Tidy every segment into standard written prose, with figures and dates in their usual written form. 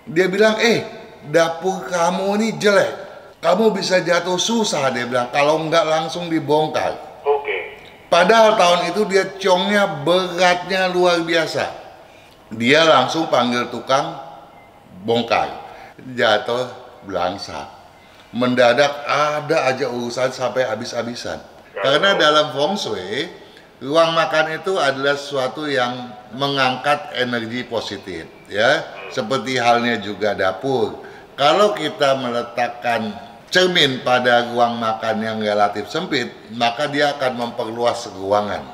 Dia bilang, dapur kamu ini jelek, kamu bisa jatuh susah, dia bilang, kalau nggak langsung dibongkar. Oke. Padahal tahun itu dia ciongnya beratnya luar biasa. Dia langsung panggil tukang bongkar, jatuh belangsak. Mendadak ada aja urusan sampai habis-habisan. Karena dalam feng shui, ruang makan itu adalah sesuatu yang mengangkat energi positif, ya. Seperti halnya juga dapur. Kalau kita meletakkan cermin pada ruang makan yang relatif sempit, maka dia akan memperluas ruangan.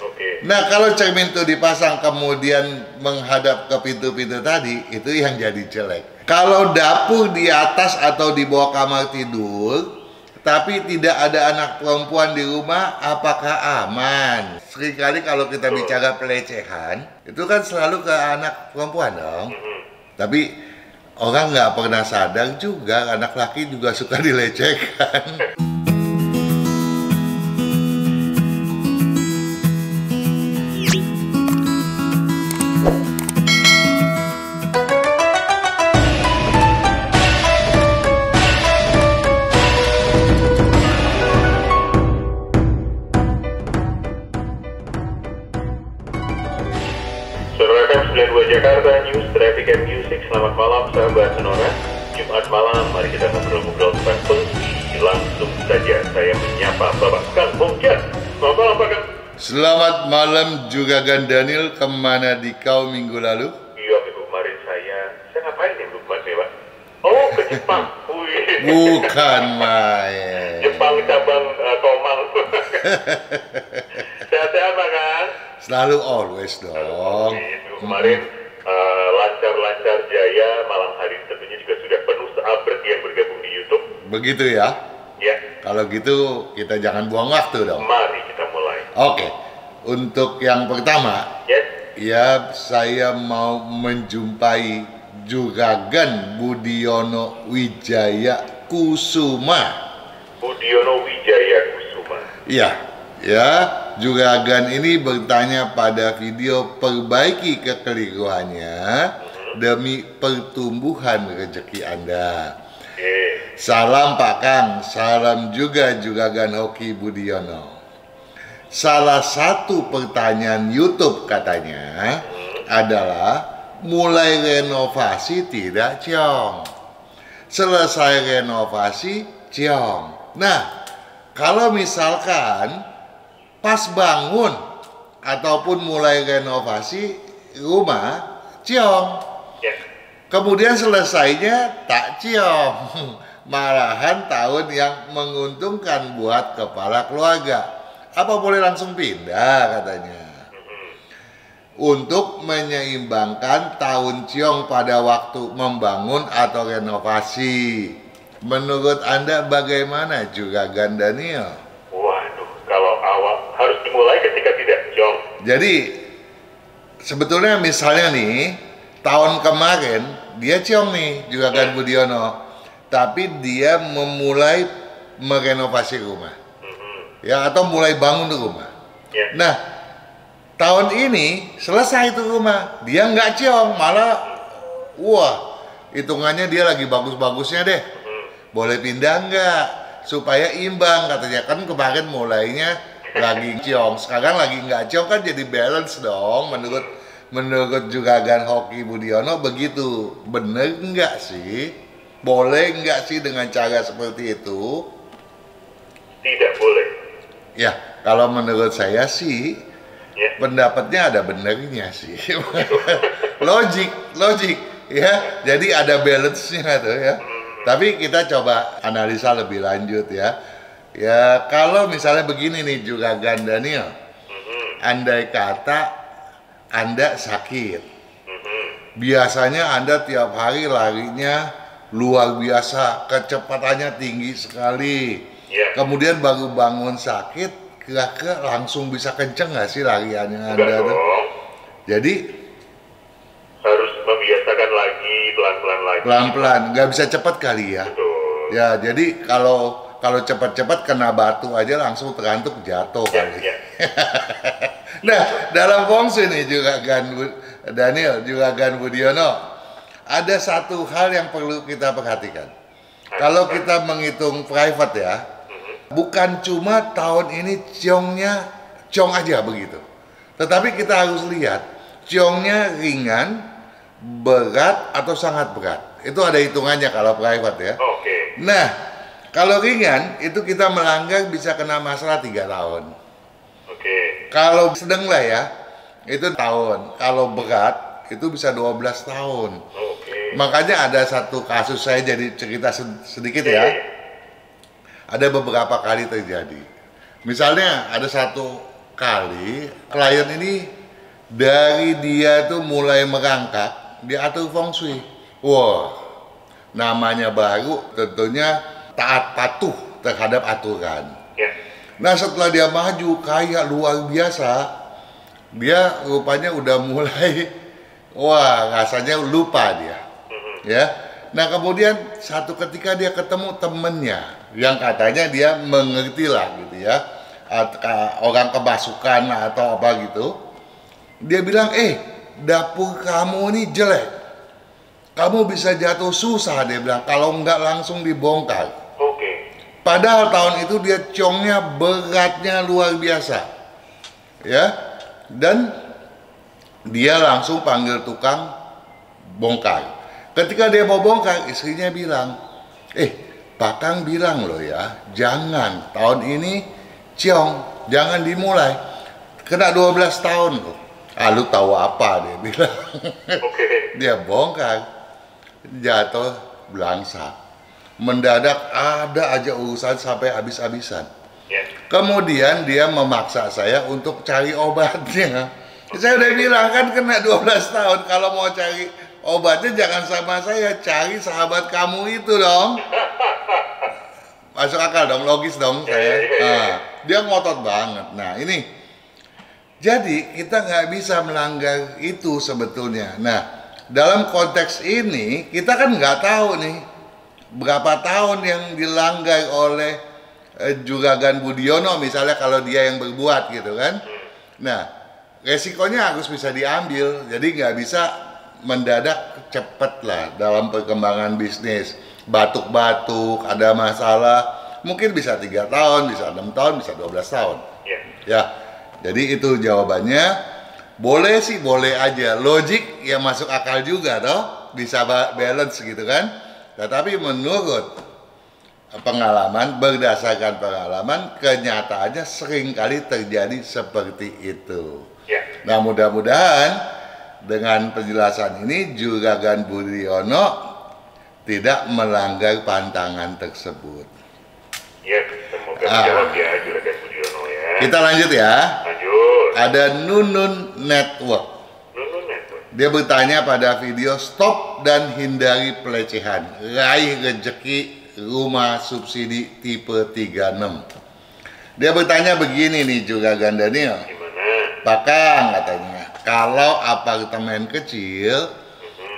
Oke. Nah, kalau cermin itu dipasang kemudian menghadap ke pintu-pintu tadi, itu yang jadi jelek. Kalau dapur di atas atau di bawah kamar tidur, tapi tidak ada anak perempuan di rumah, apakah aman? Seringkali kalau kita bicara pelecehan, itu kan selalu ke anak perempuan dong. Tapi orang nggak pernah sadar juga, anak laki juga suka dilecehkan. Sonora FM 92 Jakarta, News, Traffic and Music. Selamat malam sahabat Sonora. Jumat malam, mari kita ngobrol-ngobrol tentang fungsi. Langsung saja saya menyapa Bapak Kang Hongkian. Selamat malam Pak Kang. Selamat malam juga Gan Daniel, kemana di kau minggu lalu? Iya, minggu kemarin saya ngapain ya minggu kemarin ya Pak? Oh, ke Jepang. Wih. Bukan main. Jepang cabang Komang. Sehat-sehat Pak Kang? Selalu always dong. Minggu kemarin lancar-lancar jaya, malam hari tentunya juga sudah penuh seabret yang bergabung di YouTube. Begitu ya? Ya, Kalau gitu kita jangan buang waktu dong. mari kita mulai. Oke, untuk yang pertama, Yes. ya saya mau menjumpai Juragan Budiono Wijaya Kusuma. Budiono Wijaya Kusuma. Iya, ya, Juragan ini bertanya pada video perbaiki kekeliruannya demi pertumbuhan rezeki Anda. Oke. Salam Pak Kang, salam juga Juragan Hoki Budiono. Salah satu pertanyaan YouTube katanya adalah mulai renovasi tidak ciong, selesai renovasi ciong. Nah, kalau misalkan pas bangun ataupun mulai renovasi rumah ciong, Ya. kemudian selesainya tak ciong, malahan tahun yang menguntungkan buat kepala keluarga. Apa boleh langsung pindah katanya? Untuk menyeimbangkan tahun ciong pada waktu membangun atau renovasi. Menurut Anda bagaimana Juragan Daniel? Waduh, kalau awal harus dimulai ketika tidak ciong. Jadi sebetulnya misalnya nih, tahun kemarin dia ciong nih Juragan Budiono, tapi dia memulai merenovasi rumah. Ya, atau mulai bangun rumah. Ya. Nah, tahun ini selesai itu rumah, dia nggak ciong, malah wah, hitungannya dia lagi bagus-bagusnya deh. Boleh pindah nggak? Supaya imbang katanya, kan kemarin mulainya lagi ciong, sekarang lagi nggak ciong, kan jadi balance dong menurut Juragan Hoki Budiono begitu. Bener nggak sih? Boleh nggak sih dengan cara seperti itu? Tidak boleh. Ya, kalau menurut saya sih Ya. pendapatnya ada benernya sih. logik ya. Jadi ada balance-nya tuh ya. Tapi kita coba analisa lebih lanjut ya. Ya, kalau misalnya begini nih Juragan Daniel. Andai kata Anda sakit. Biasanya Anda tiap hari larinya luar biasa, kecepatannya tinggi sekali. Ya. Kemudian baru bangun sakit, kira-kira langsung bisa kenceng nggak sih lariannya Anda tuh? Dong. Jadi Harus membiasakan lagi, pelan-pelan lagi. pelan-pelan, nggak bisa cepat kali ya. Betul. Ya, jadi kalau cepat-cepat kena batu aja langsung terantuk jatuh Ya, kali. ya. Nah, dalam feng shui nih Juragan Daniel, Juragan Budiono, ada satu hal yang perlu kita perhatikan. Kalau kita menghitung private ya, bukan cuma tahun ini ciongnya ciong aja begitu. Tetapi kita harus lihat ciongnya ringan, berat atau sangat berat. Itu ada hitungannya kalau private ya. Oke. Nah, kalau ringan itu kita melanggar bisa kena masalah 3 tahun. Oke. Kalau sedang lah ya, itu tahun. Kalau berat itu bisa 12 tahun. Oke. Makanya ada satu kasus, saya jadi cerita sedikit ya. Ada beberapa kali terjadi. Misalnya ada satu kali klien ini dari dia tuh mulai merangkak, dia atur feng shui. Wah, namanya baru tentunya taat patuh terhadap aturan. Ya. Nah setelah dia maju kayak luar biasa, dia rupanya udah mulai, wah rasanya lupa dia. Ya. Nah kemudian satu ketika dia ketemu temennya yang katanya dia mengerti lah gitu ya, orang kemasukan atau apa gitu. Dia bilang, dapur kamu ini jelek, kamu bisa jatuh susah, dia bilang, kalau nggak langsung dibongkar. Oke. Padahal tahun itu dia ciongnya beratnya luar biasa, ya, dan dia langsung panggil tukang bongkar. Ketika dia mau bongkar, istrinya bilang, Pak Kang bilang loh ya, jangan tahun ini ciong, jangan dimulai, kena 12 tahun loh. Lu tahu apa, dia bilang. Oke. Dia bongkar, jatuh belangsak. Mendadak ada aja urusan sampai habis-habisan. Ya. Kemudian dia memaksa saya untuk cari obatnya. Saya udah bilang kan kena 12 tahun, kalau mau cari obatnya jangan sama saya, cari sahabat kamu itu dong. Masuk akal dong, logis dong saya. Nah, dia ngotot banget. Nah ini, jadi kita nggak bisa melanggar itu sebetulnya. Nah dalam konteks ini kita kan nggak tahu nih berapa tahun yang dilanggar oleh Juragan Budiono misalnya kalau dia yang berbuat gitu kan. Nah resikonya harus bisa diambil, jadi nggak bisa mendadak cepet lah dalam perkembangan bisnis. Batuk-batuk, ada masalah, mungkin bisa 3 tahun, bisa 6 tahun, bisa 12 tahun. Ya, jadi itu jawabannya. Boleh sih, boleh aja. Logik ya masuk akal juga toh, bisa balance gitu kan. Tetapi menurut pengalaman, berdasarkan pengalaman, kenyataannya seringkali terjadi seperti itu. Nah mudah-mudahan dengan penjelasan ini Juragan Budiono tidak melanggar pantangan tersebut. Ya, semoga menjawab ya Juragan Budiono ya. Kita lanjut ya. Lanjut. Ada Nunun Network. Nunun Network. Dia bertanya pada video, stop dan hindari pelecehan, raih rezeki rumah subsidi tipe 36. Dia bertanya begini nih Juragan Daniel. Gimana? Pak Kang katanya, kalau apartemen kecil,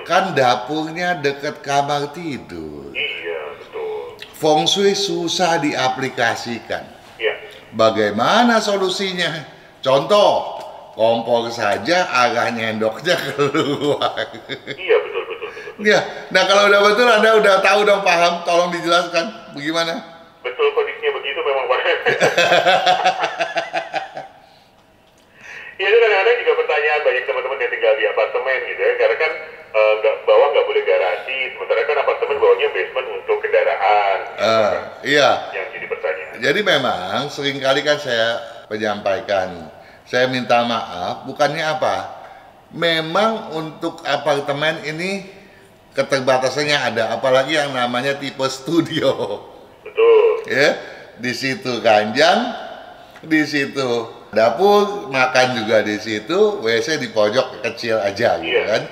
kan dapurnya dekat kamar tidur. Iya, betul. Feng Shui susah diaplikasikan. Iya. Bagaimana solusinya? Contoh, kompor saja arah nyendoknya keluar. Iya, betul. Ya, nah kalau udah betul Anda udah tahu dong, paham, tolong dijelaskan bagaimana? Betul, kondisinya begitu memang Pak. Ya itu kadang-kadang juga pertanyaan banyak teman-teman yang tinggal di apartemen gitu ya, karena kan bawah nggak boleh garasi, sementara kan apartemen bawahnya basement untuk kendaraan. Iya. Yang jadi pertanyaan. Jadi memang seringkali kan saya menyampaikan, saya minta maaf, bukannya apa? Memang untuk apartemen ini keterbatasannya ada, apalagi yang namanya tipe studio. Betul. Ya, di situ ranjang, di situ dapur, makan juga di situ, WC di pojok kecil aja gitu kan.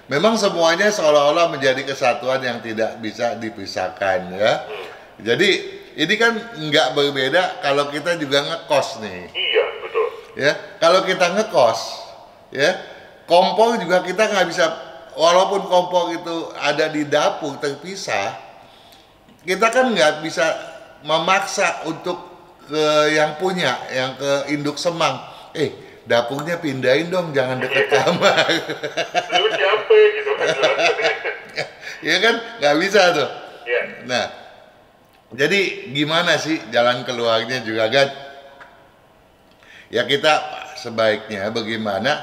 Memang semuanya seolah-olah menjadi kesatuan yang tidak bisa dipisahkan ya. Jadi ini kan nggak berbeda kalau kita juga ngekos nih. Iya, betul. Ya, kalau kita ngekos, ya kompor juga kita nggak bisa, walaupun kompor itu ada di dapur terpisah, kita kan nggak bisa memaksa untuk ke yang punya, yang ke induk semang, dapurnya pindahin dong, jangan deket kamar. Lu capek gitu kan. Ya kan, nggak bisa tuh. Iya. Nah, jadi gimana sih jalan keluarnya juga kan? Ya kita sebaiknya bagaimana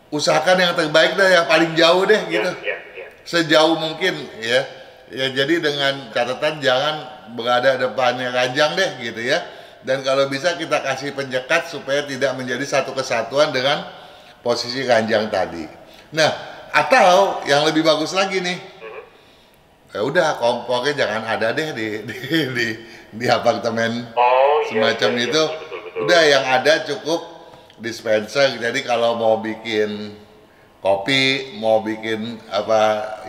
usahakan yang terbaik deh, yang paling jauh deh gitu. Iya. Sejauh mungkin ya. Ya jadi dengan catatan jangan berada depannya ranjang deh gitu ya. Dan kalau bisa kita kasih penyekat supaya tidak menjadi satu kesatuan dengan posisi ranjang tadi. Nah, atau yang lebih bagus lagi nih. Ya udah kompornya jangan ada deh di apartemen semacam itu. Betul. Udah yang ada cukup dispenser. Jadi kalau mau bikin kopi, mau bikin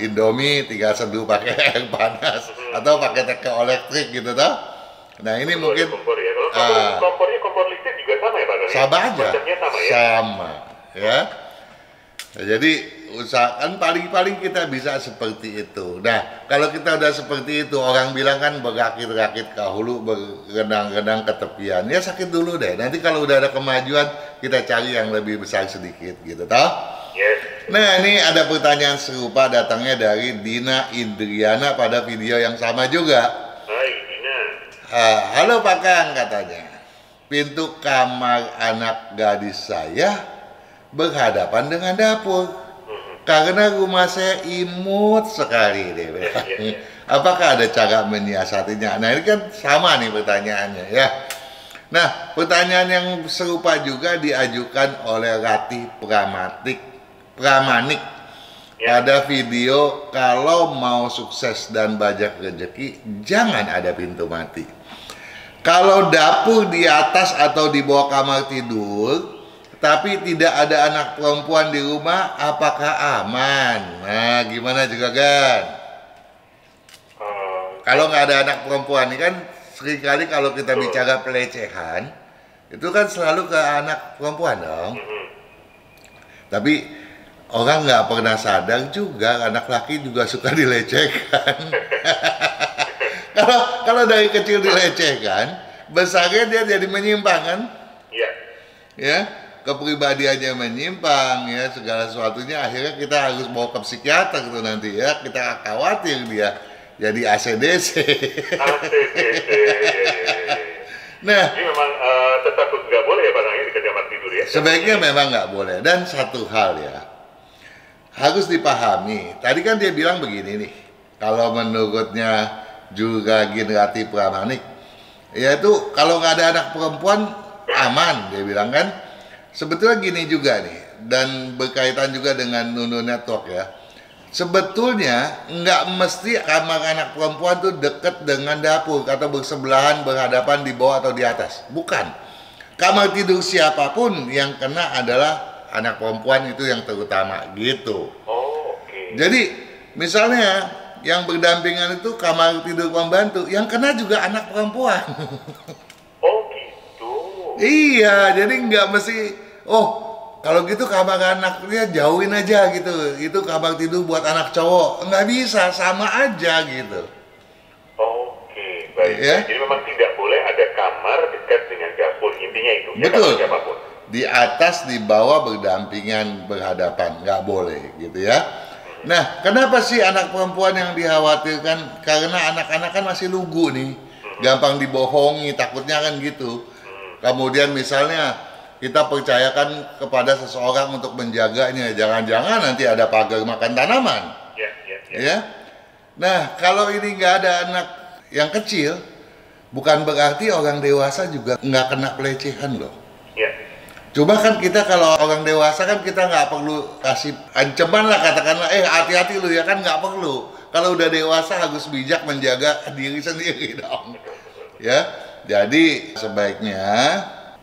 Indomie, tinggal seduh pakai air panas atau pakai teko elektrik gitu toh. Nah ini mungkin kompor ya. Kalau kompornya kompor listrik juga sama ya Pak? Sama aja. Sama ya. Sama ya. Nah, jadi usahakan paling-paling kita bisa seperti itu. Nah kalau kita udah seperti itu, orang bilang kan berakit-rakit ke hulu, berenang-renang ke tepian. Ya sakit dulu deh. Nanti kalau udah ada kemajuan, kita cari yang lebih besar sedikit gitu toh. Yes. Nah ini ada pertanyaan serupa datangnya dari Dina Indriana pada video yang sama juga. Hai Dina. Halo Pak Kang, katanya. Pintu kamar anak gadis saya berhadapan dengan dapur. Karena rumah saya imut sekali deh. Apakah ada cara menyiasatinya? Nah ini kan sama nih pertanyaannya ya. Nah pertanyaan yang serupa juga diajukan oleh Ratih Pramanik pada video kalau mau sukses dan banyak rezeki jangan ada pintu mati. Kalau dapur di atas atau di bawah kamar tidur tapi tidak ada anak perempuan di rumah, apakah aman? Nah gimana juga kan? Kalau nggak ada anak perempuan ini kan seringkali kalau kita bicara pelecehan itu kan selalu ke anak perempuan dong. Tapi orang nggak pernah sadar juga anak laki juga suka dilecehkan. Kalau dari kecil dilecehkan, besarnya dia jadi menyimpang kan? Iya. Ya, kepribadiannya menyimpang ya, segala sesuatunya akhirnya kita harus bawa ke psikiater tuh nanti ya. Kita khawatir dia jadi ACDC. Nah, jadi memang tetap nggak boleh ya Pak Nangnya di kamar tidur ya? Sebaiknya memang nggak boleh. Dan satu hal ya, harus dipahami. Tadi kan dia bilang begini nih, kalau menurutnya juga Ratih Pramanik, yaitu kalau nggak ada anak perempuan aman, dia bilang kan. Sebetulnya gini juga nih, dan berkaitan juga dengan Nunu Network ya. Sebetulnya nggak mesti kamar anak perempuan tuh deket dengan dapur atau bersebelahan, berhadapan di bawah atau di atas. Bukan. Kamar tidur siapapun yang kena adalah anak perempuan, itu yang terutama gitu. Oke. Jadi misalnya yang berdampingan itu kamar tidur pembantu, yang kena juga anak perempuan. Oh gitu. Iya, jadi nggak mesti, kalau gitu kamar anaknya jauhin aja gitu. Itu kamar tidur buat anak cowok. Nggak bisa, sama aja gitu. Oke, baik. Ya? Jadi memang tidak boleh ada kamar dekat dengan dapur, intinya itu. Betul. Ya, siapapun. Di atas, di bawah berdampingan, berhadapan. Nggak boleh gitu ya. Nah, kenapa sih anak perempuan yang dikhawatirkan? Karena anak-anak kan masih lugu nih. Gampang dibohongi, takutnya kan gitu. Kemudian misalnya kita percayakan kepada seseorang untuk menjaganya, jangan-jangan nanti ada pagar makan tanaman. Ya. Nah, kalau ini nggak ada anak yang kecil, bukan berarti orang dewasa juga nggak kena pelecehan loh. Ya. Coba kan kita kalau orang dewasa kan kita nggak perlu kasih ancaman lah, katakanlah, hati-hati lu ya kan, nggak perlu. Kalau udah dewasa harus bijak menjaga diri sendiri dong. Ya, jadi sebaiknya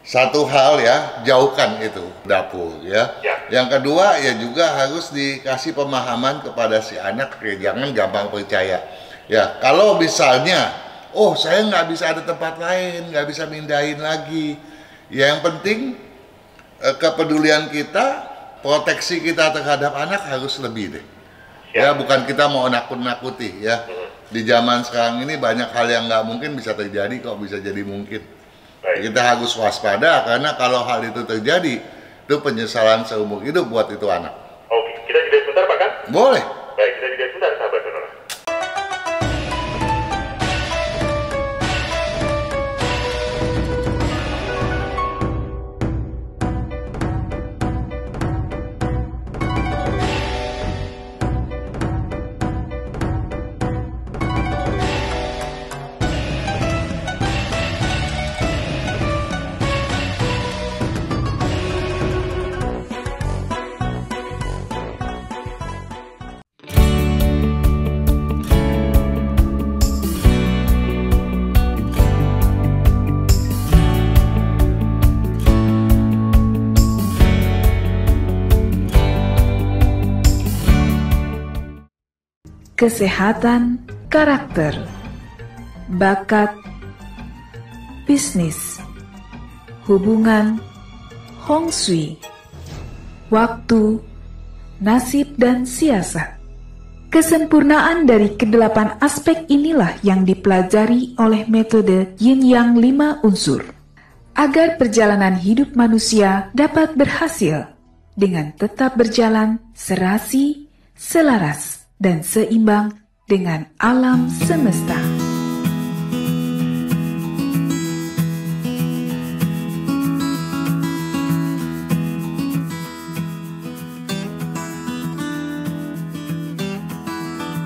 satu hal ya, jauhkan itu dapur ya. Yang kedua ya juga harus dikasih pemahaman kepada si anak ya, jangan gampang percaya. Ya, kalau misalnya, saya nggak bisa ada tempat lain, nggak bisa mindahin lagi. Ya, yang penting kepedulian kita, proteksi kita terhadap anak harus lebih deh. Ya, bukan kita mau nakut-nakuti ya. Di zaman sekarang ini banyak hal yang nggak mungkin bisa terjadi kok bisa jadi mungkin. Kita harus waspada karena kalau hal itu terjadi, itu penyesalan seumur hidup buat itu anak. Oke, kita jeda sebentar Pak Kang? Boleh. Baik, kita jeda sebentar sahabat sonora. kesehatan, karakter, bakat, bisnis, hubungan, Hong Shui, waktu, nasib, dan siasat. Kesempurnaan dari kedelapan aspek inilah yang dipelajari oleh metode Yin Yang 5 unsur, agar perjalanan hidup manusia dapat berhasil dengan tetap berjalan serasi, selaras, dan seimbang dengan alam semesta.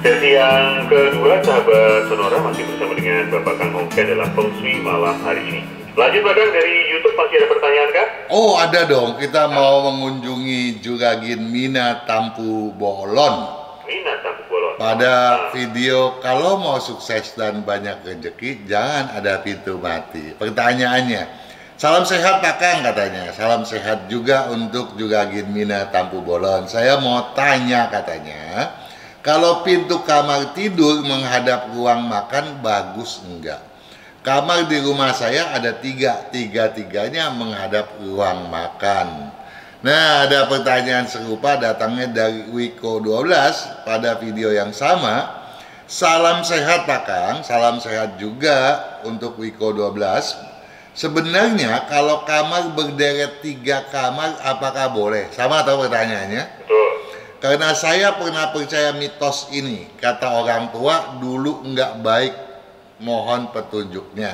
Sesi yang kedua, sahabat Sonora, masih bersama dengan Bapak Kang Hongkian dalam Feng Shui malam hari ini. Lanjut, Pak Kang, dari YouTube masih ada pertanyaan kah? Oh, ada dong. Kita mau mengunjungi Juragin Mina Tampu Bolon. Mina Tampu Bolon. Pada video, kalau mau sukses dan banyak rezeki, jangan ada pintu mati. Pertanyaannya, salam sehat Pak Kang katanya. Salam sehat juga untuk Juragin Mina Tampu Bolon. Saya mau tanya katanya, kalau pintu kamar tidur menghadap ruang makan bagus enggak? Kamar di rumah saya ada tiga-tiganya menghadap ruang makan. Nah, ada pertanyaan serupa datangnya dari Wiko 12 pada video yang sama. Salam sehat Pak Kang, salam sehat juga untuk Wiko 12. Sebenarnya kalau kamar berderet 3 kamar apakah boleh? Sama atau pertanyaannya? Betul. Karena saya pernah percaya mitos ini, kata orang tua dulu nggak baik, mohon petunjuknya.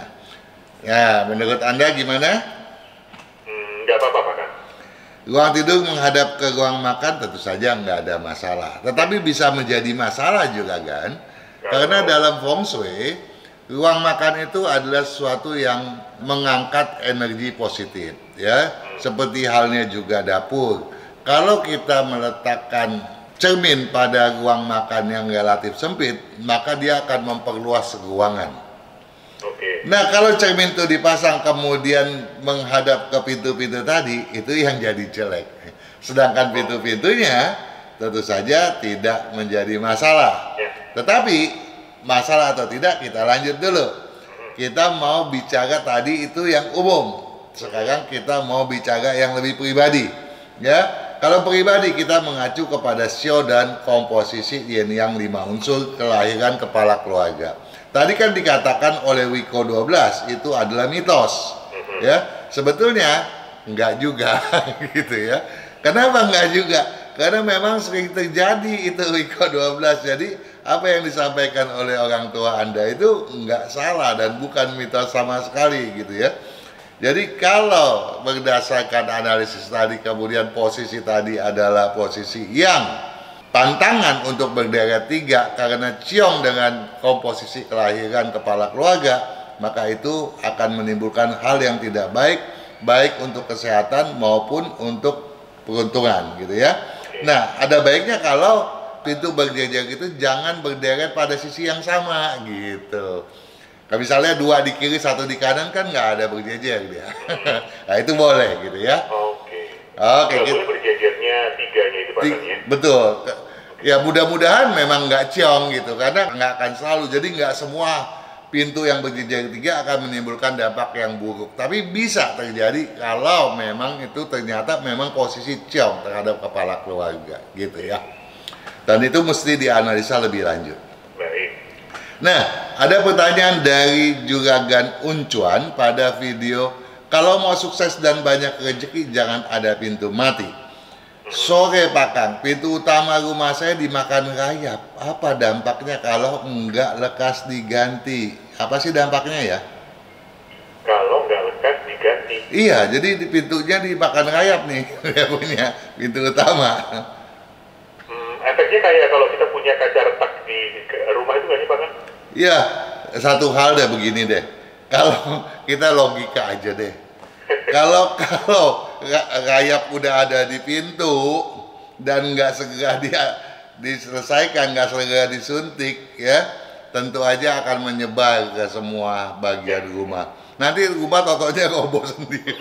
Ya, menurut Anda gimana? Nggak apa-apa, Pak Kang. Ruang tidur menghadap ke ruang makan tentu saja nggak ada masalah. Tetapi bisa menjadi masalah juga kan? Karena dalam Feng Shui, ruang makan itu adalah sesuatu yang mengangkat energi positif, ya. Seperti halnya juga dapur. Kalau kita meletakkan cermin pada ruang makan yang relatif sempit, maka dia akan memperluas ruangan. Oke. Nah, kalau cermin itu dipasang kemudian menghadap ke pintu-pintu tadi, itu yang jadi jelek. Sedangkan pintu-pintunya tentu saja tidak menjadi masalah. Tetapi masalah atau tidak kita lanjut dulu. Kita mau bicara tadi itu yang umum. Sekarang kita mau bicara yang lebih pribadi. Ya, kalau pribadi kita mengacu kepada Shio dan komposisi Yin Yang 5 unsur kelahiran kepala keluarga. Tadi kan dikatakan oleh Wiko 12 itu adalah mitos. Ya, sebetulnya enggak juga gitu ya. Kenapa enggak juga? Karena memang sering terjadi itu Wiko 12. Jadi apa yang disampaikan oleh orang tua Anda itu enggak salah dan bukan mitos sama sekali gitu ya. Jadi kalau berdasarkan analisis tadi kemudian posisi tadi adalah posisi yang pantangan untuk berderet 3 karena ciong dengan komposisi kelahiran kepala keluarga, maka itu akan menimbulkan hal yang tidak baik, baik untuk kesehatan maupun untuk peruntungan gitu ya. Nah, ada baiknya kalau pintu berjejer itu jangan berderet pada sisi yang sama gitu. Nah, misalnya 2 di kiri, 1 di kanan kan nggak ada berjejer dia. Nah, itu boleh gitu ya. Oke, boleh berjejernya 3-nya itu Pak Kang ya? Betul. Ya mudah-mudahan memang nggak ciong gitu, karena nggak akan selalu. Jadi nggak semua pintu yang berjejer 3 akan menimbulkan dampak yang buruk. Tapi bisa terjadi kalau memang itu ternyata memang posisi ciong terhadap kepala keluarga gitu ya. Dan itu mesti dianalisa lebih lanjut. Baik. Nah, ada pertanyaan dari Juragan Uncuan pada video, kalau mau sukses dan banyak rezeki jangan ada pintu mati. Sore Pak Kang, pintu utama rumah saya dimakan rayap. Apa dampaknya kalau enggak lekas diganti? Apa sih dampaknya ya? Kalau enggak lekas diganti? Iya, jadi pintunya dimakan rayap nih, punya pintu utama. Efeknya kayak kalau kita punya kaca retak di rumah itu nggak sih Pak Kang? Iya, satu hal deh begini deh. Kalau kita logika aja deh. Kalau rayap udah ada di pintu dan nggak segera diselesaikan, nggak segera disuntik, ya tentu aja akan menyebar ke semua bagian rumah. Nanti rumah totonya roboh sendiri.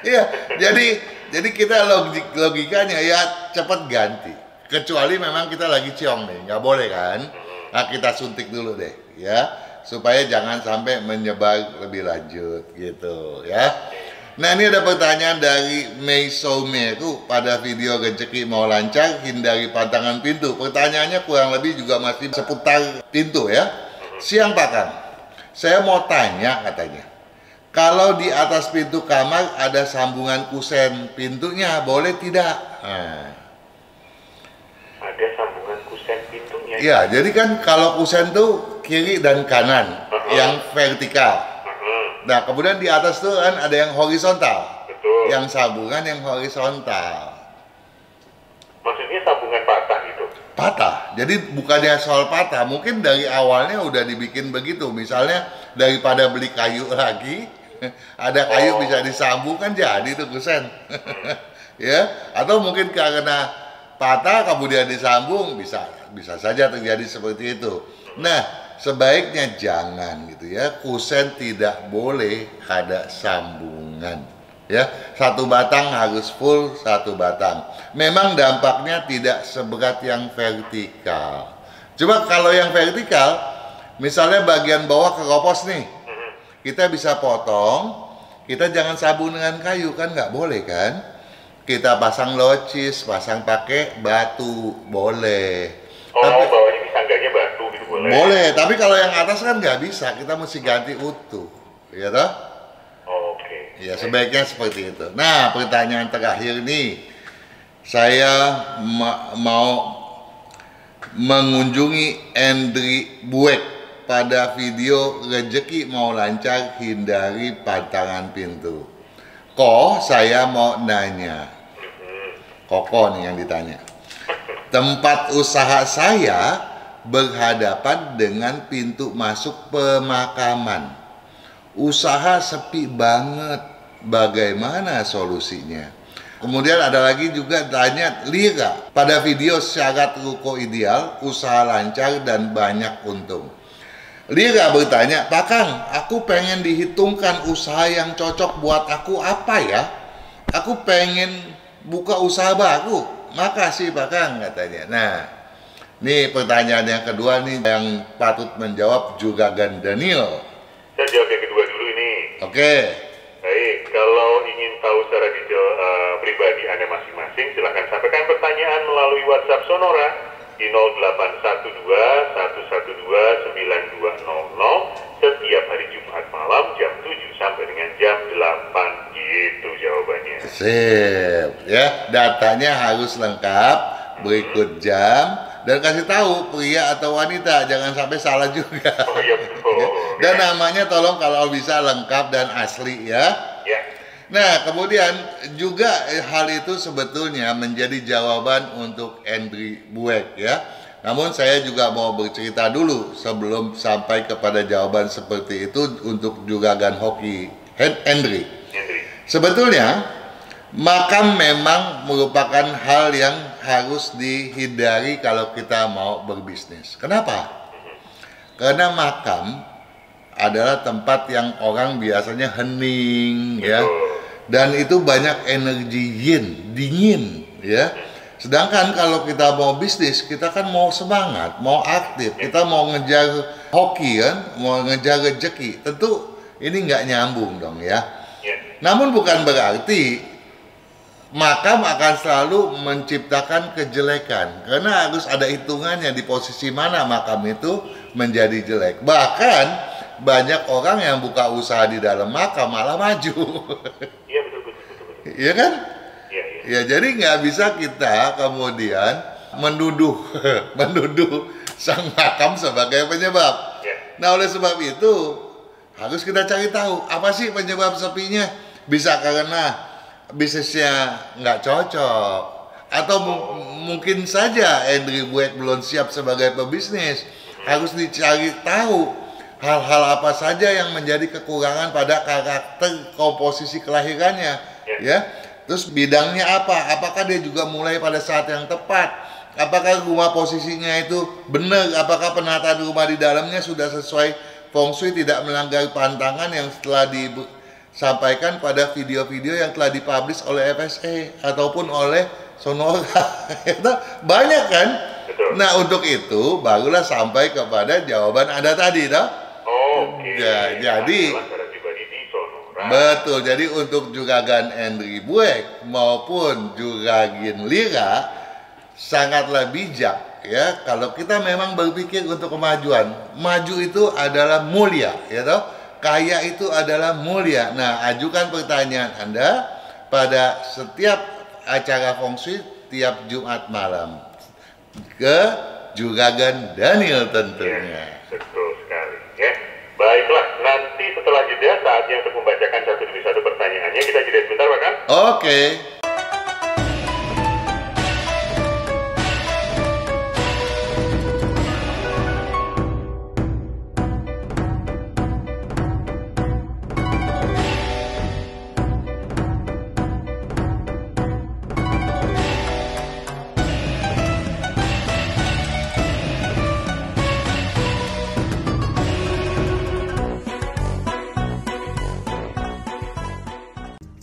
Iya, jadi kita logikanya ya cepat ganti. Kecuali memang kita lagi ciong nih, nggak boleh kan? Nah, kita suntik dulu deh, ya, supaya jangan sampai menyebar lebih lanjut, gitu, ya. Nah, ini ada pertanyaan dari Mei Soume itu pada video rezeki mau lancar, hindari pantangan pintu. Pertanyaannya kurang lebih juga masih seputar pintu, ya. Siang Pak Kang, saya mau tanya katanya. Kalau di atas pintu kamar ada sambungan kusen pintunya, boleh tidak? Nah. Ada sambungan kusen pintunya? Ya, jadi kan kalau kusen tuh kiri dan kanan, yang vertikal. Nah, kemudian di atas tuh kan ada yang horizontal. Betul. Yang sambungan yang horizontal. Maksudnya sambungan patah itu? Patah. Jadi bukannya soal patah, mungkin dari awalnya udah dibikin begitu. Misalnya daripada beli kayu lagi, ada kayu bisa disambung kan jadi tuh kusen. Ya, atau mungkin karena patah kemudian disambung, bisa saja terjadi seperti itu. Nah, sebaiknya jangan gitu ya. Kusen tidak boleh ada sambungan. Ya, satu batang harus full satu batang. Memang dampaknya tidak seberat yang vertikal. Coba kalau yang vertikal, misalnya bagian bawah keropos nih, kita bisa potong, kita jangan sambung dengan kayu, kan nggak boleh kan? Kita pasang locis, pasang pakai batu, boleh. Tapi bawahnya disangganya batu gitu boleh? Boleh, tapi kalau yang atas kan nggak bisa, kita mesti ganti utuh, ya toh? Oke. Ya, sebaiknya seperti itu. Nah, pertanyaan terakhir nih, saya mau mengunjungi Andri Buek pada video rezeki mau lancar, hindari pantangan pintu. Saya mau nanya, Koko nih yang ditanya. Tempat usaha saya berhadapan dengan pintu masuk pemakaman. Usaha sepi banget, bagaimana solusinya? Kemudian ada lagi juga tanya Lira, pada video syarat ruko ideal, usaha lancar dan banyak untung. Lira bertanya, Pak Kang, aku pengen dihitungkan usaha yang cocok buat aku apa ya? Aku pengen buka usaha baru. Makasih Pak Kang, katanya. Nah, ini pertanyaan yang kedua nih yang patut menjawab juga Daniel. Saya jawab yang kedua dulu ini. Oke. Baik, kalau ingin tahu secara detail pribadi Anda masing-masing, silakan sampaikan pertanyaan melalui WhatsApp Sonora di 0812-112-9200 setiap hari Jumat malam jam 7 sampai dengan jam 8. Gitu jawabannya. Sip, ya. Datanya harus lengkap, berikut jam, dan kasih tahu pria atau wanita, jangan sampai salah juga. Oh iya betul. Dan namanya tolong kalau bisa lengkap dan asli ya. Ya. Nah, kemudian juga hal itu sebetulnya menjadi jawaban untuk Andri Buek ya. Namun saya juga mau bercerita dulu sebelum sampai kepada jawaban seperti itu untuk Juragan Hoki Andri. Sebetulnya makam memang merupakan hal yang harus dihindari kalau kita mau berbisnis. Kenapa? Karena makam adalah tempat yang orang biasanya hening ya. Dan itu banyak energi yin, dingin ya. Sedangkan kalau kita mau bisnis, kita kan mau semangat, mau aktif, kita mau ngejar hoki kan, mau ngejar rezeki. Tentu ini nggak nyambung dong ya. Namun bukan berarti makam akan selalu menciptakan kejelekan, karena harus ada hitungannya di posisi mana makam itu menjadi jelek. Bahkan banyak orang yang buka usaha di dalam makam malah maju. Iya betul. Iya kan? Iya. Ya, jadi nggak bisa kita kemudian menuduh sang makam sebagai penyebab. Nah, oleh sebab itu harus kita cari tahu apa sih penyebab sepinya. Bisa karena bisnisnya nggak cocok, atau mungkin saja Andri Buek belum siap sebagai pebisnis. Harus dicari tahu hal-hal apa saja yang menjadi kekurangan pada karakter komposisi kelahirannya, ya. Terus bidangnya apa? Apakah dia juga mulai pada saat yang tepat? Apakah rumah posisinya itu benar? Apakah penataan rumah di dalamnya sudah sesuai feng shui, tidak melanggar pantangan yang telah disampaikan pada video-video yang telah dipublish oleh FSA ataupun oleh Sonora. Itu banyak kan? Betul. Nah, untuk itu barulah sampai kepada jawaban Anda tadi, toh? Oke. Ya, jadi Adalah secara pribadi di Sonora. betul. Jadi untuk Juragan Henry Buek maupun Juragin Lira sangatlah bijak ya kalau kita memang berpikir untuk kemajuan. Maju itu adalah mulia, ya toh? Kaya itu adalah mulia. Nah, ajukan pertanyaan Anda pada setiap acara Feng Shui tiap Jumat malam ke Juragan Daniel tentunya. Betul sekali ya. Baiklah, nanti setelah jeda saatnya untuk membacakan satu demi satu pertanyaannya. Kita jeda sebentar, Pak Kang. Oke.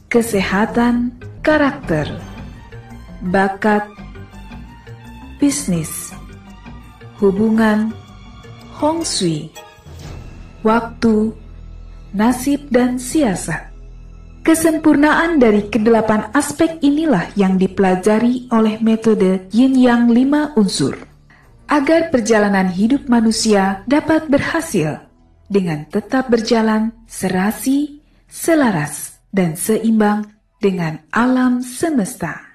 Kesehatan karakter, bakat, bisnis, hubungan, Hong Shui, waktu, nasib dan siasat. Kesempurnaan dari kedelapan aspek inilah yang dipelajari oleh metode Yin Yang 5 unsur. Agar perjalanan hidup manusia dapat berhasil dengan tetap berjalan serasi, selaras, dan seimbang dengan alam semesta.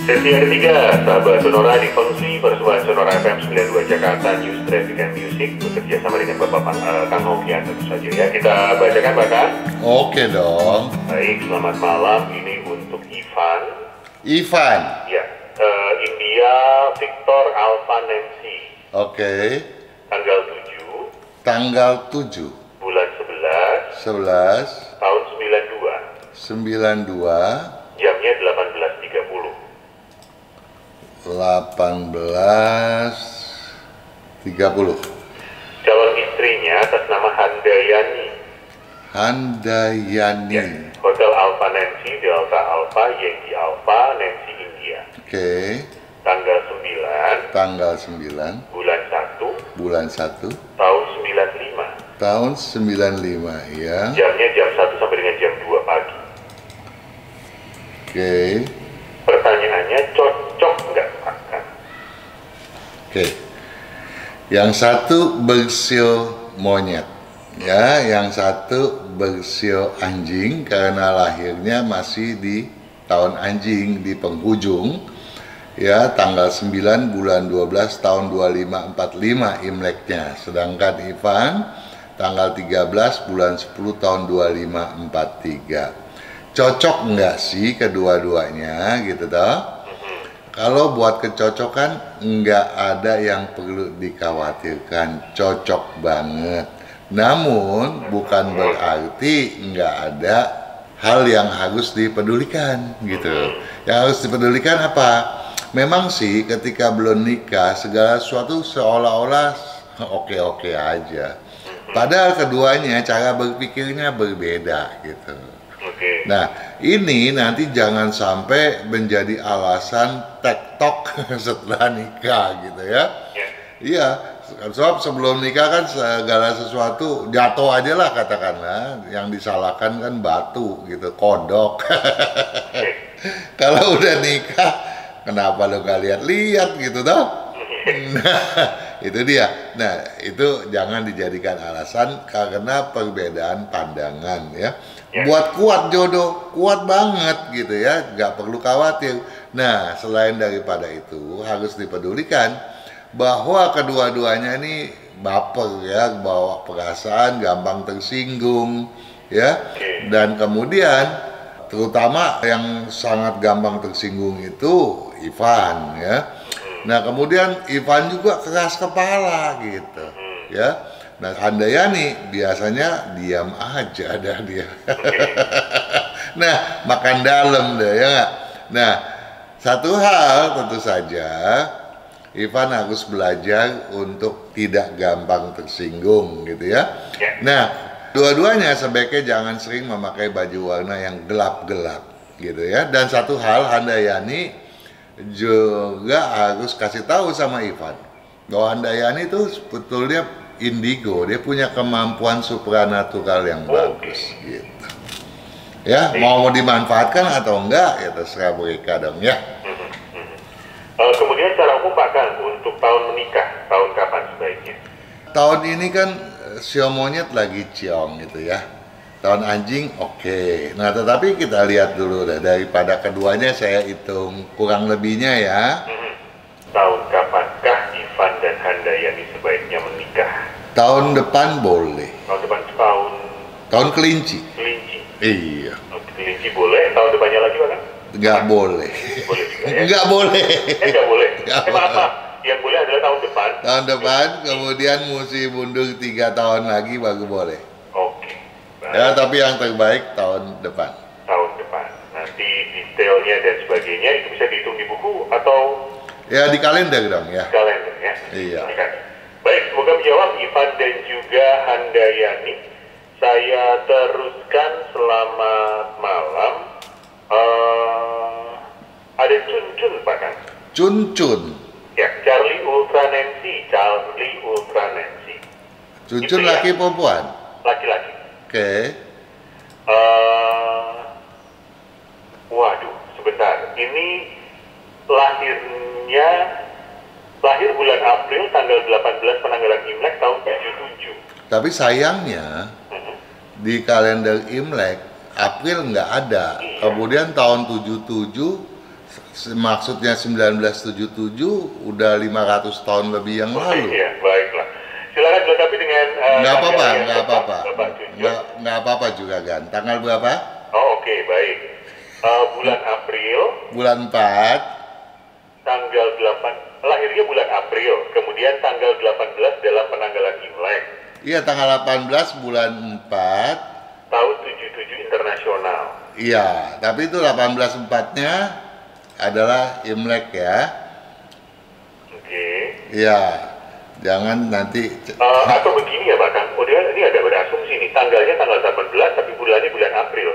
Sesi yang ketiga, sahabat Sonora di Feng Shui Persuan Sonora FM 92 Jakarta News Traffic and Music bekerja sama dengan Bapak Kang Hongkian tentu saja ya. Kita bacakan Pak Kang. Oke dong. Baik, selamat malam. Ini untuk Ivan. Ivan. Ya, India Victor Alpha Nancy. Oke. Tanggal 7 Tanggal 7 bulan 11 tahun 92. 92 Jamnya 18.30. 18.30. Calon istrinya atas nama Handayani. Handayani. Ya, Hotel Alpha Nancy, Delta Alpha, Yankee Alpha, Nancy India. Oke. Tanggal 9 Tanggal 9 bulan 1 bulan 1 tahun 95. tahun 95 ya. Jamnya jam 1 sampai dengan jam 2 pagi. Oke. Pertanyaannya cocok nggak Pak Kang? Oke. Yang satu bersio monyet. Ya, yang satu bersio anjing karena lahirnya masih di tahun anjing di penghujung. Ya, tanggal 9 bulan 12 tahun 2545 Imleknya. Sedangkan Ivan tanggal 13 bulan 10 tahun 2543. Cocok nggak sih kedua-duanya gitu toh? Kalau buat kecocokan nggak ada yang perlu dikhawatirkan, cocok banget. Namun bukan berarti nggak ada hal yang harus dipedulikan gitu. Yang harus dipedulikan apa? Memang sih ketika belum nikah segala sesuatu seolah-olah oke-oke aja. Padahal keduanya cara berpikirnya berbeda gitu. Oke. Nah, ini nanti jangan sampai menjadi alasan tektok setelah nikah gitu ya. Ya. Iya, sebab sebelum nikah kan segala sesuatu jatuh aja lah katakanlah. Yang disalahkan kan batu gitu, kodok. Kalau udah nikah, kenapa lo gak lihat-lihat gitu toh? Nah, itu dia. Nah, itu jangan dijadikan alasan karena perbedaan pandangan ya. Buat kuat jodoh, kuat banget gitu ya, nggak perlu khawatir. Nah, selain daripada itu harus dipedulikan bahwa kedua-duanya ini baper ya, bawa perasaan, gampang tersinggung ya. Dan kemudian terutama yang sangat gampang tersinggung itu Ivan ya. Nah, kemudian Ivan juga keras kepala gitu ya. Nah, Handayani biasanya diam aja dah dia. Nah, makan dalam deh ya nggak? Nah, satu hal tentu saja Ivan harus belajar untuk tidak gampang tersinggung gitu ya. Nah, dua-duanya sebaiknya jangan sering memakai baju warna yang gelap-gelap gitu ya. Dan satu hal, Handayani juga harus kasih tahu sama Ivan bahwa Handayani itu sebetulnya indigo, dia punya kemampuan supranatural yang bagus gitu. Ya, mau dimanfaatkan atau enggak ya terserah mereka dong ya. Kemudian secara umum Pak Kang, untuk tahun menikah, tahun kapan sebaiknya? Tahun ini kan sio monyet lagi ciong gitu ya. Tahun anjing oke. Nah, tetapi kita lihat dulu deh, daripada keduanya saya hitung kurang lebihnya ya. Tahun kapankah Ivan dan Handayani sebaiknya menikah? Tahun depan boleh. Tahun depan Tahun kelinci. kelinci. Iya. Kelinci boleh, tahun depannya lagi Pak Kang? Nggak boleh. Boleh juga ya? Nggak boleh. Nggak boleh? Nggak Maaf. Yang boleh adalah tahun depan. Tahun depan, kemudian mesti mundur 3 tahun lagi baru boleh. Oke. Baik. Ya, tapi yang terbaik tahun depan. Tahun depan. Nanti detailnya dan sebagainya itu bisa dihitung di buku atau Ya di kalender dong ya. kalender ya? Iya. Baik, semoga menjawab Ivan dan juga Handayani. Saya teruskan, selamat malam. Ada Cun Pak Kang. Cun. Ya, Charlie Ultra Nancy. Cun Itu ya. laki perempuan. Laki-laki. Oke. Waduh, sebentar. Ini lahir bulan April tanggal 18 penanggalan Imlek tahun 77. Tapi sayangnya di kalender Imlek April nggak ada. Iya. Kemudian tahun 77 maksudnya 1977 udah 500 tahun lebih yang lalu. Iya, baiklah. Silakan dilengkapi dengan Nggak apa-apa, tanggal yang nggak tepat, apa-apa. Bapak Junjun. Nggak apa-apa juga kan. Tanggal berapa? Oh, oke, baik. Bulan April, Bulan 4. tanggal 8, lahirnya bulan April, kemudian tanggal 18 dalam penanggalan Imlek, Iya, tanggal 18 bulan 4. tahun 77 internasional. Iya, tapi itu 18/4-nya adalah Imlek ya. Oke. Iya. Jangan nanti Atau begini ya Pak Kang, ini ada berasumsi nih, tanggalnya tanggal 18 tapi bulannya bulan April.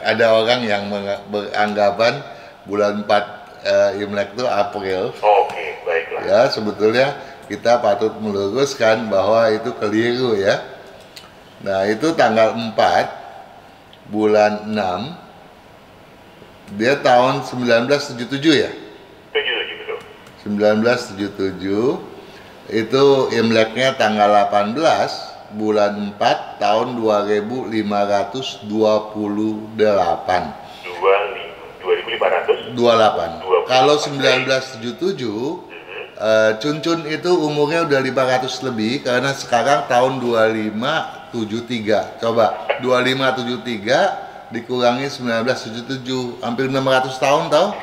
ada orang yang beranggapan bulan 4 Imlek itu April. Oke, baiklah. Ya, sebetulnya kita patut meluruskan bahwa itu keliru ya. Nah, itu tanggal 4 bulan 6 dia tahun 1977 ya. 77 betul. 1977 itu Imleknya tanggal 18 bulan 4 tahun 2528. 2500. 28. Kalau 1977 Cun itu umurnya udah 500 lebih karena sekarang tahun 2573. Coba 2573 dikurangi 1977, hampir 600 tahun tau?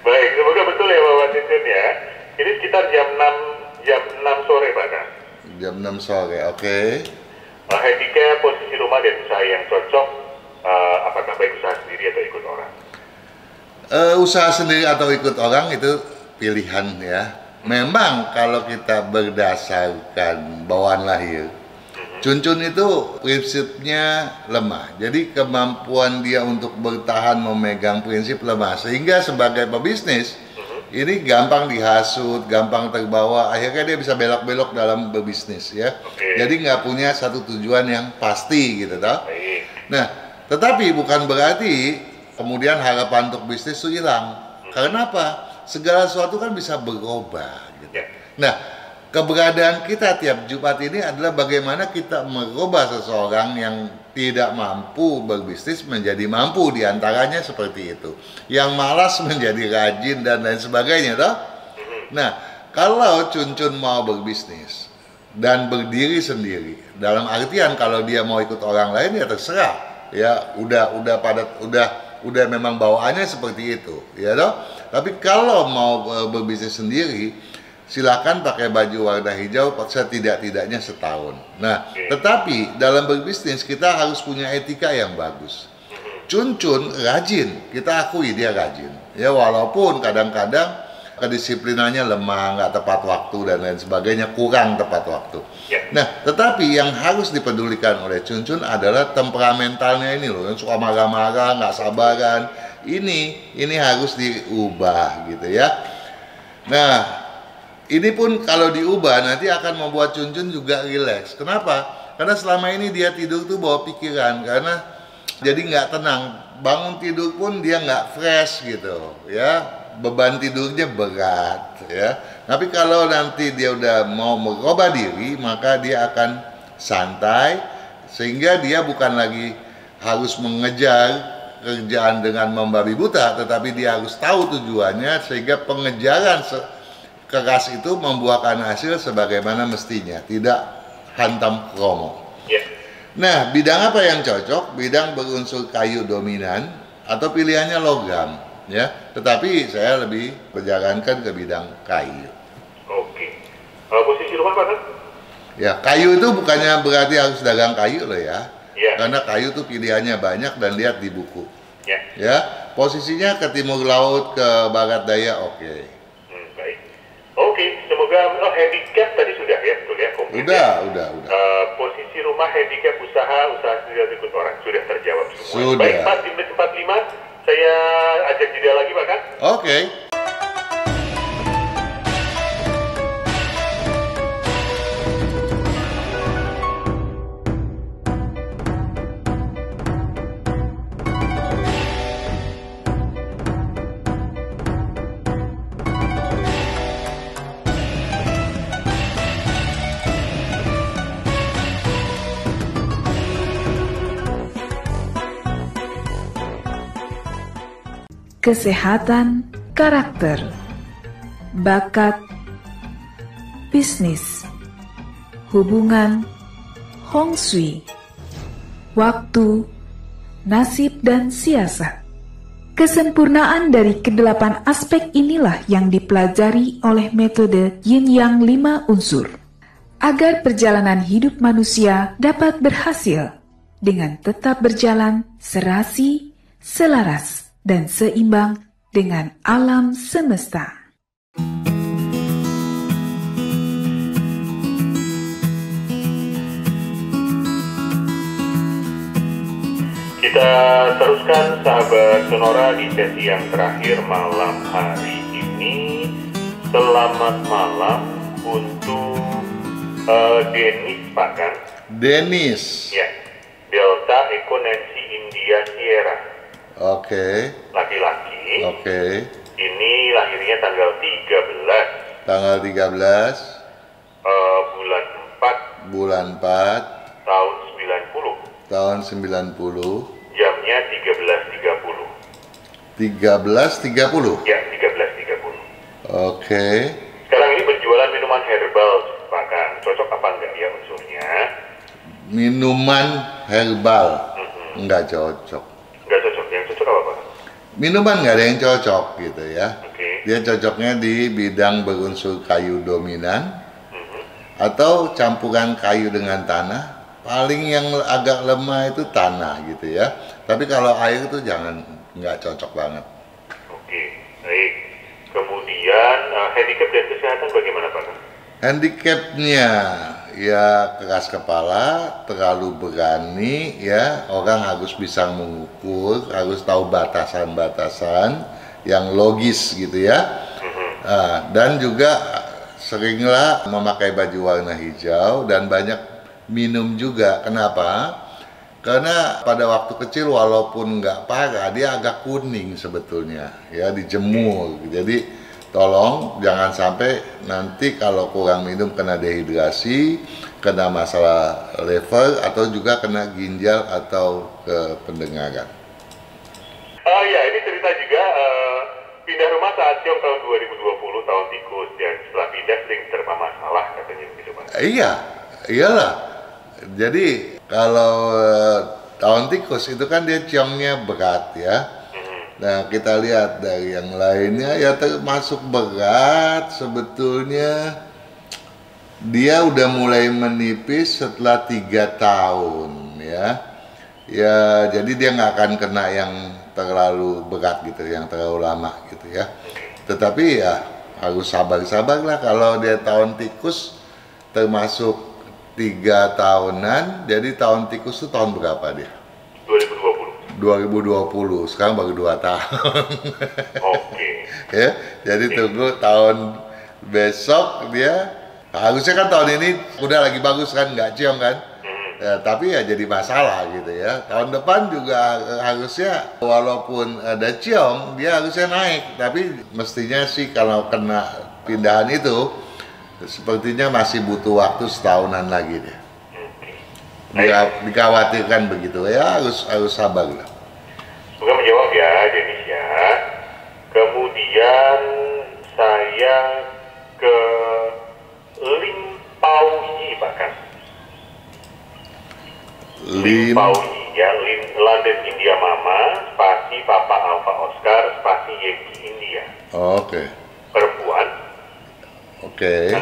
Baik, semoga betul ya Bapak Cun ya. Ini sekitar jam 6 sore Pak Kang. Jam 6 sore, oke. Handicap, posisi rumah dan usaha yang cocok, apakah baik usaha sendiri atau ikut orang? Usaha sendiri atau ikut orang itu pilihan ya. Memang kalau kita berdasarkan bawaan lahir, Cun itu prinsipnya lemah. Jadi kemampuan dia untuk bertahan memegang prinsip lemah. Sehingga sebagai pebisnis, ini gampang dihasut, gampang terbawa. Akhirnya dia bisa belok-belok dalam berbisnis ya. Jadi nggak punya satu tujuan yang pasti gitu toh. Nah, tetapi bukan berarti kemudian harapan untuk bisnis itu hilang. Karena apa? Segala sesuatu kan bisa berubah gitu. Nah, keberadaan kita tiap Jumat ini adalah bagaimana kita merubah seseorang yang tidak mampu berbisnis menjadi mampu, diantaranya seperti itu. Yang malas menjadi rajin dan lain sebagainya toh. Nah, kalau Cun mau berbisnis dan berdiri sendiri, dalam artian kalau dia mau ikut orang lain ya terserah. Ya, udah memang bawaannya seperti itu, ya toh. Tapi kalau mau berbisnis sendiri, silakan pakai baju warna hijau setidak-tidaknya setahun. Nah, tetapi dalam berbisnis kita harus punya etika yang bagus. Cun rajin, kita akui dia rajin. Ya walaupun kadang-kadang kedisiplinannya lemah, nggak tepat waktu dan lain sebagainya, kurang tepat waktu. Ya. Nah, tetapi yang harus dipedulikan oleh Chun adalah temperamentalnya ini loh, yang suka marah-marah, nggak sabaran. Ini harus diubah gitu ya. Nah, ini pun kalau diubah nanti akan membuat Chun juga rileks. Kenapa? Karena selama ini dia tidur tuh bawa pikiran, karena jadi nggak tenang. Bangun tidur pun dia nggak fresh gitu ya. Beban tidurnya berat ya. Tapi kalau nanti dia udah mau merubah diri, maka dia akan santai, sehingga dia bukan lagi harus mengejar kerjaan dengan membabi buta, tetapi dia harus tahu tujuannya, sehingga pengejaran keras itu membuahkan hasil sebagaimana mestinya, tidak hantam kromo. Nah, bidang apa yang cocok? Bidang berunsur kayu dominan atau pilihannya logam ya, tetapi saya lebih menjalankan ke bidang kayu. Oke. Posisi rumah Pak? Ya, kayu itu bukannya berarti harus dagang kayu loh ya. Ya. Karena kayu tuh pilihannya banyak, dan lihat di buku. Ya. Ya, posisinya ke timur laut, ke barat daya, oke. Baik. Oke, semoga handicap tadi sudah ya, betul ya? Udah. Posisi rumah, handicap, usaha tidak ikut orang sudah terjawab semua. Sudah. Baik, Pak, di menit 45 saya ajak jeda lagi, Pak kan? Oke. Kesehatan karakter, bakat, bisnis, hubungan, hong shui, waktu, nasib, dan siasat. Kesempurnaan dari kedelapan aspek inilah yang dipelajari oleh metode Yin Yang 5 unsur, agar perjalanan hidup manusia dapat berhasil dengan tetap berjalan serasi, selaras, dan seimbang dengan alam semesta. Kita teruskan sahabat Sonora di sesi yang terakhir malam hari ini. Selamat malam untuk Denis, Pak kan? Denis. Ya, Delta Echo Nancy India Sierra. Oke. Laki-laki. Oke. Ini lahirnya tanggal 13. Tanggal 13. Bulan 4. Bulan 4. Tahun 90. Tahun 90. Jamnya 13.30. 13.30. Ya, 13.30. Oke. Sekarang ini berjualan minuman herbal, Pak kan? Cocok apa enggak ya unsurnya? Minuman herbal. Enggak cocok. Enggak cocok. Yang cocok apa, Pak? Minuman nggak ada yang cocok gitu ya. Oke. Dia cocoknya di bidang berunsur kayu dominan atau campuran kayu dengan tanah. Paling yang agak lemah itu tanah gitu ya. Tapi kalau air itu jangan, nggak cocok banget. Oke, baik. Kemudian handicap dan kesehatan bagaimana, Pak? Handicapnya ya keras kepala, terlalu berani ya. Orang harus bisa mengukur, harus tahu batasan-batasan yang logis gitu ya. Dan juga seringlah memakai baju warna hijau dan banyak minum juga. Kenapa? Karena pada waktu kecil walaupun nggak parah, dia agak kuning sebetulnya ya, dijemur. Jadi tolong jangan sampai nanti kalau kurang minum kena dehidrasi, kena masalah liver, atau juga kena ginjal atau ke pendengaran. Ya, ini cerita juga pindah rumah saat Ciong tahun 2020, tahun tikus, dan setelah pindah sering terpa masalah katanya begitu, Pak. Iya, iyalah. Jadi kalau tahun tikus itu kan dia ciongnya berat ya. Nah, kita lihat dari yang lainnya ya termasuk berat sebetulnya. Dia udah mulai menipis setelah 3 tahun ya. Ya, jadi dia nggak akan kena yang terlalu berat gitu, yang terlalu lama gitu ya. Tetapi ya harus sabar-sabar lah. Kalau dia tahun tikus termasuk 3 tahunan, jadi tahun tikus itu tahun berapa dia? 2020, sekarang baru 2 tahun. Oke. Ya, jadi tunggu tahun besok dia, harusnya kan tahun ini udah lagi bagus kan, nggak ciong kan? Ya, tapi ya jadi masalah gitu ya. Tahun depan juga harusnya walaupun ada ciong, dia harusnya naik. Tapi mestinya sih kalau kena pindahan itu, sepertinya masih butuh waktu setahunan lagi deh. Dikhawatirkan begitu ya, harus sabar lah. Semoga menjawab ya Denis ya. Kemudian saya ke Limpauyi bahkan. Limpauyi ya, London India Mama, spasi Papa Alpha Oscar, spasi Yankee India. Oke. Perempuan. Oke.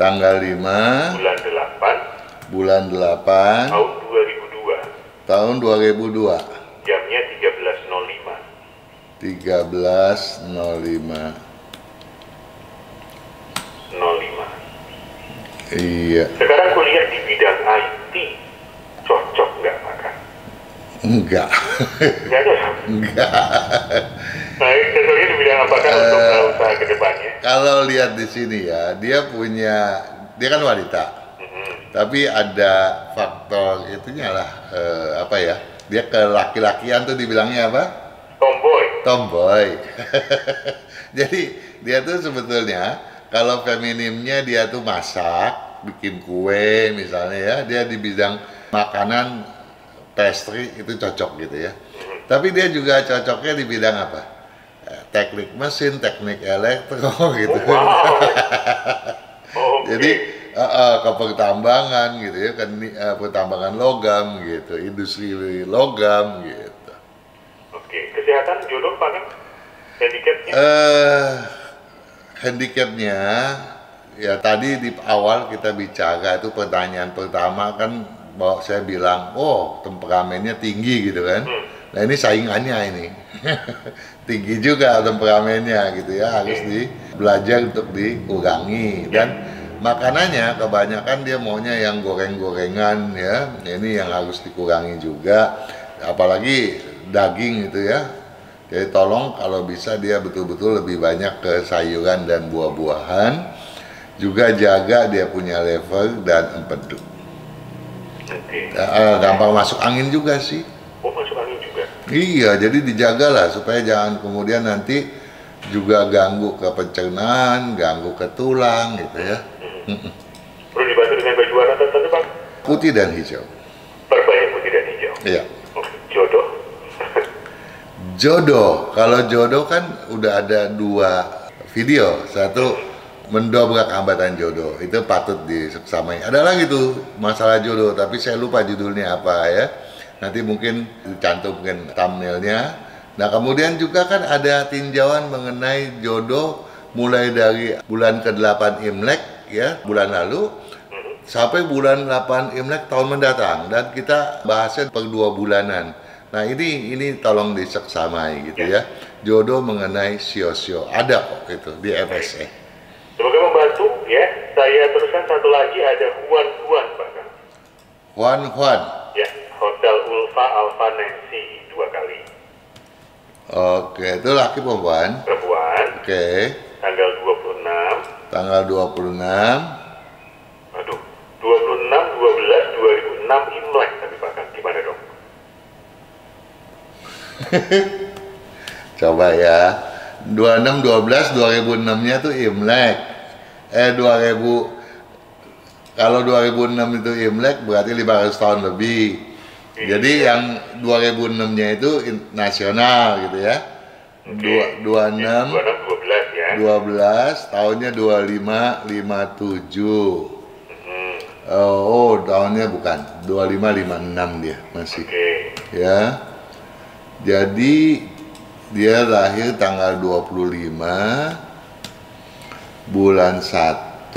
Tanggal 5. Bulan 8. Tahun 2002. Tahun 2002. Jamnya 13.05. 05. Iya. Sekarang kuliah di bidang IT, cocok nggak Maka? Enggak. Nggak cocok? Enggak. Baik, cocoknya di bidang apakah untuk usaha kedepannya? Kalau lihat di sini ya, dia kan wanita. Tapi ada faktor itunya lah, apa ya? Dia ke laki-lakian tuh dibilangnya apa? Tomboy. Jadi dia tuh sebetulnya kalau feminimnya dia tuh masak, bikin kue misalnya ya, dia di bidang makanan, pastry itu cocok gitu ya. Tapi dia juga cocoknya di bidang apa? Teknik mesin, teknik elektro gitu. Wow. Jadi ke pertambangan gitu ya, kan pertambangan logam gitu, industri logam gitu. Oke, kesehatan jodoh Pak kan? Handicapnya? Handicapnya ya tadi di awal kita bicara itu pertanyaan pertama kan bahwa saya bilang, oh temperamennya tinggi gitu kan. Nah ini saingannya ini tinggi juga temperamennya gitu ya, harus belajar untuk dikurangi. Dan makanannya kebanyakan dia maunya yang goreng-gorengan ya, ini yang harus dikurangi juga, apalagi daging gitu ya. Jadi tolong kalau bisa dia betul-betul lebih banyak ke sayuran dan buah-buahan. Juga jaga dia punya liver dan empedu. Gampang masuk angin juga sih. Oh, masuk angin juga? Iya, jadi dijagalah supaya jangan kemudian nanti juga ganggu ke pencernaan, ganggu ke tulang gitu ya. Perlu dibantu dengan baju warna tertentu Pak? Putih dan hijau. Perbanyak putih dan hijau? Iya. Oke, jodoh? Jodoh, kalau jodoh kan udah ada 2 video. Satu mendobrak hambatan jodoh, itu patut disamai. Ada lagi tuh masalah jodoh, tapi saya lupa judulnya apa ya. Nanti mungkin dicantumkan thumbnailnya. Nah kemudian juga kan ada tinjauan mengenai jodoh mulai dari bulan ke-8 Imlek ya, bulan lalu sampai bulan 8 Imlek tahun mendatang, dan kita bahasnya per 2 bulanan. Nah ini tolong diseksamai gitu ya, jodoh mengenai sio-sio ada kok itu di FSA. Semoga membantu ya. Saya teruskan satu lagi, ada Juan Pak. Juan. Ya, Hotel Ulfa Alpha Nancy 2 kali. Oke, itu laki perempuan? Perempuan. Oke. Tanggal 26. Tanggal 26. Aduh, 26/12/2006 Imlek tapi Pak, gimana dong? Coba ya. 26/12/2006-nya tuh Imlek. 2000 kalau 2006 itu Imlek berarti 500 tahun lebih. Jadi yang 2006-nya itu nasional gitu ya. 26 12 ya. 12 tahunnya 2557. Oh, tahunnya bukan 2556 dia masih. Ya. Jadi dia lahir tanggal 25 bulan 1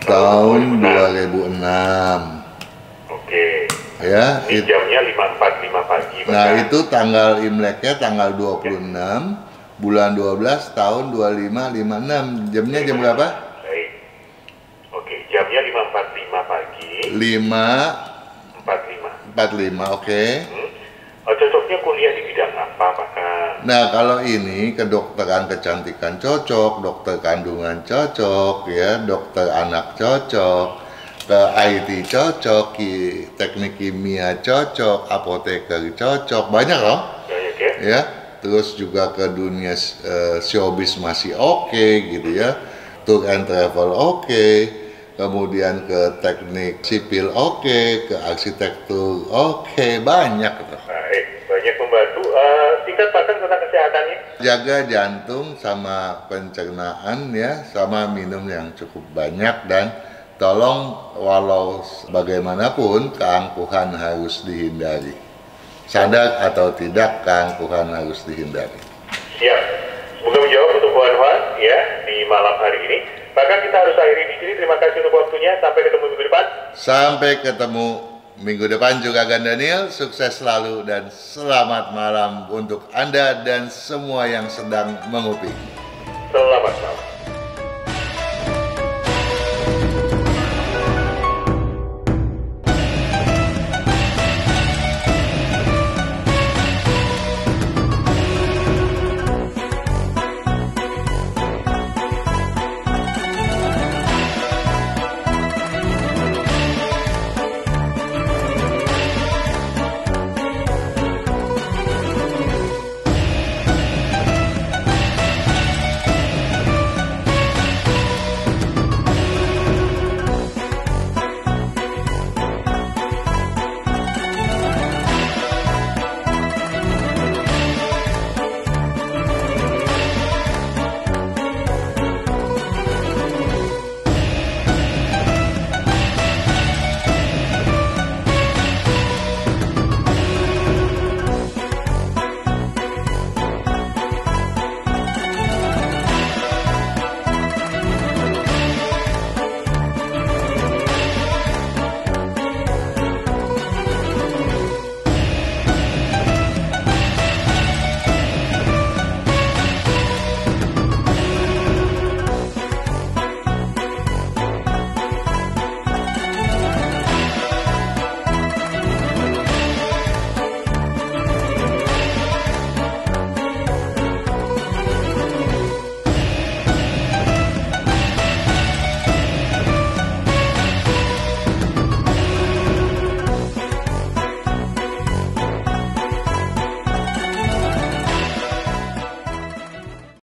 tahun 2006. Ya, ini jamnya 5.45 pagi. Nah, itu tanggal Imleknya tanggal 26 bulan 12 tahun 2556. Jamnya jam berapa? Baik. Oke, jamnya 5.45 pagi. 5.45, oke. Cocoknya kuliah di bidang apa, Pak Kang? Nah, kalau ini kedokteran kecantikan cocok, dokter kandungan cocok, ya, dokter anak cocok, ke IT cocok, teknik kimia cocok, apoteker cocok, banyak loh. Banyak ya? Ya, terus juga ke dunia showbiz masih oke gitu ya, tour and travel oke, kemudian ke teknik sipil oke, ke arsitektur oke, banyak gitu. Baik, banyak membantu. Singkat Pak Kang tentang kesehatannya. Jaga jantung sama pencernaan ya, sama minum yang cukup banyak, dan tolong walau bagaimanapun keangkuhan harus dihindari. Sadar atau tidak, keangkuhan harus dihindari. Siap. Semoga menjawab untuk Huan ya di malam hari ini. Pak Kang, kita harus akhiri di sini. Terima kasih untuk waktunya. Sampai ketemu minggu depan. Sampai ketemu minggu depan juga, Gan Daniel. Sukses selalu dan selamat malam untuk Anda dan semua yang sedang mengopi. Selamat malam.